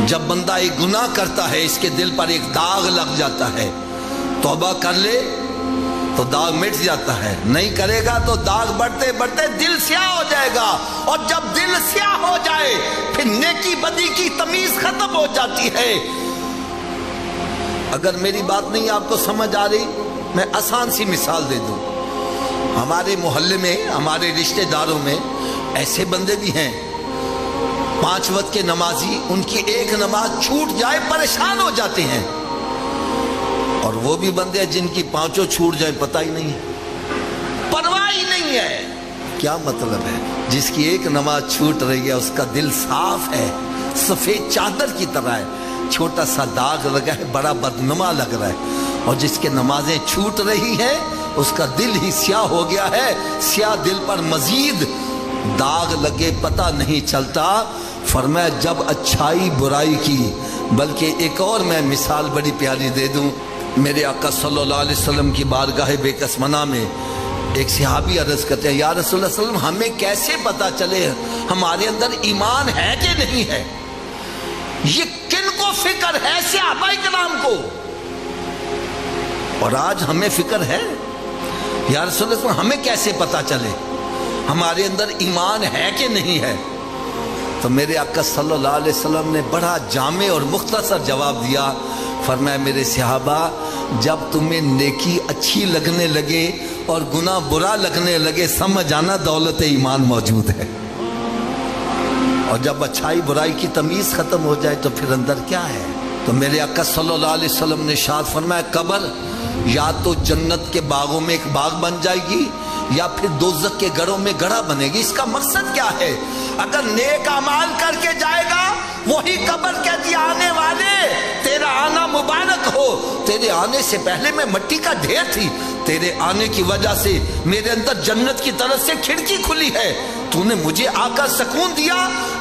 جب بندہ ایک گناہ کرتا ہے اس کے دل پر ایک داغ لگ جاتا ہے، توبہ کر لے تو داغ مٹ جاتا ہے، نہیں کرے گا تو داغ بڑھتے بڑھتے دل سیاہ ہو جائے گا، اور جب دل سیاہ ہو جائے پھر نیکی بدی کی تمیز ختم ہو جاتی ہے۔ اگر میری بات نہیں آپ کو سمجھ آ رہی، میں آسان سی مثال دے دوں۔ ہمارے محلے میں، ہمارے رشتہ داروں میں ایسے بندے بھی ہیں 5 وقت کے نمازی، ان کی ایک نماز چھوٹ جائے پریشان ہو جاتے ہیں، اور وہ بھی بندے ہیں جن کی 5 چھوٹ جائے پتہ ہی نہیں ہے، پرواہ ہی نہیں ہے۔ کیا مطلب ہے؟ جس کی ایک نماز چھوٹ رہی ہے اس کا دل صاف ہے، سفید چادر کی طرح ہے، چھوٹا سا داغ لگا ہے، بڑا بدنما لگ رہا ہے، اور جس کے نمازیں چھوٹ رہی ہیں اس کا دل ہی سیاہ ہو گیا ہے، سیاہ دل پر مزید داغ لگے پتہ نہیں چلتا۔ فرمایا جب اچھائی برائی کی، بلکہ ایک اور میں مثال بڑی پیاری دے دوں۔ میرے آقا صلی اللہ علیہ وسلم کی بارگاہ بے کسمنہ میں ایک صحابی عرض کرتے ہیں، یا رسول اللہ صلی اللہ علیہ وسلم ہمیں کیسے پتا چلے ہمارے اندر ایمان ہے کہ نہیں ہے؟ یہ کن کو فکر ہے؟ صحابہ کرام کو، اور آج ہمیں فکر ہے۔ یا رسول اللہ صلی اللہ علیہ وسلم ہمیں کیسے پتا چلے ہمارے اندر ایمان ہے کہ نہیں ہے؟ تو میرے آقا صلی اللہ علیہ وسلم نے بڑا جامع اور مختصر جواب دیا، فرمایا میرے صحابہ جب تمہیں نیکی اچھی لگنے لگے اور گناہ برا لگنے لگے سمجھ آنا دولت ایمان موجود ہے، اور جب اچھائی برائی کی تمیز ختم ہو جائے تو پھر اندر کیا ہے؟ تو میرے آقا صلی اللہ علیہ وسلم نے ارشاد فرمایا قبر یا تو جنت کے باغوں میں ایک باغ بن جائے گی یا پھر دوزخ کے گڑھوں میں گڑھا بنے گی۔ اس کا مقصد کیا ہے؟ اگر نیک اعمال کر کے جائے گا وہی قبر کہتی آنے والے تیرا آنا مبارک ہو، تیرے آنے سے پہلے میں مٹی کا ڈھیر تھی، تیرے آنے کی وجہ سے میرے اندر جنت کی طرف سے کھڑکی کھلی ہے، تو نے مجھے آ کر سکون دیا،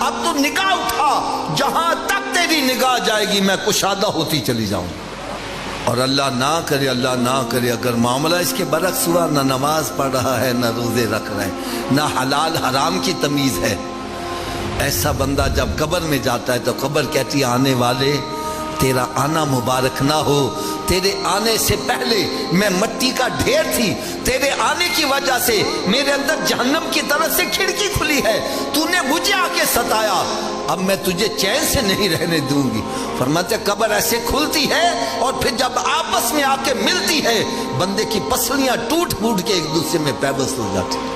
اب تو نگاہ اٹھا، جہاں تک تیری نگاہ جائے گی میں کشادہ ہوتی چلی جاؤں۔ اور اللہ نہ کرے اگر معاملہ اس کے برعکس ہوا، نہ نماز پڑھ رہا ہے، نہ روزے رکھ رہا ہے، نہ حلال حرام کی تمیز ہے، ایسا بندہ جب قبر میں جاتا ہے تو قبر کہتی آنے والے تیرا آنا مبارک نہ ہو، تیرے آنے سے پہلے میں مٹی کا ڈھیر تھی، تیرے آنے کی وجہ سے میرے اندر جہنم کی طرف سے کھڑکی کھلی ہے، تو نے مجھے آ کے ستایا، اب میں تجھے چین سے نہیں رہنے دوں گی۔ فرماتے قبر ایسے کھلتی ہے اور پھر جب آپس میں آ کے ملتی ہے بندے کی پسلیاں ٹوٹ پھوٹ کے ایک دوسرے میں پیوست ہو جاتی ہیں۔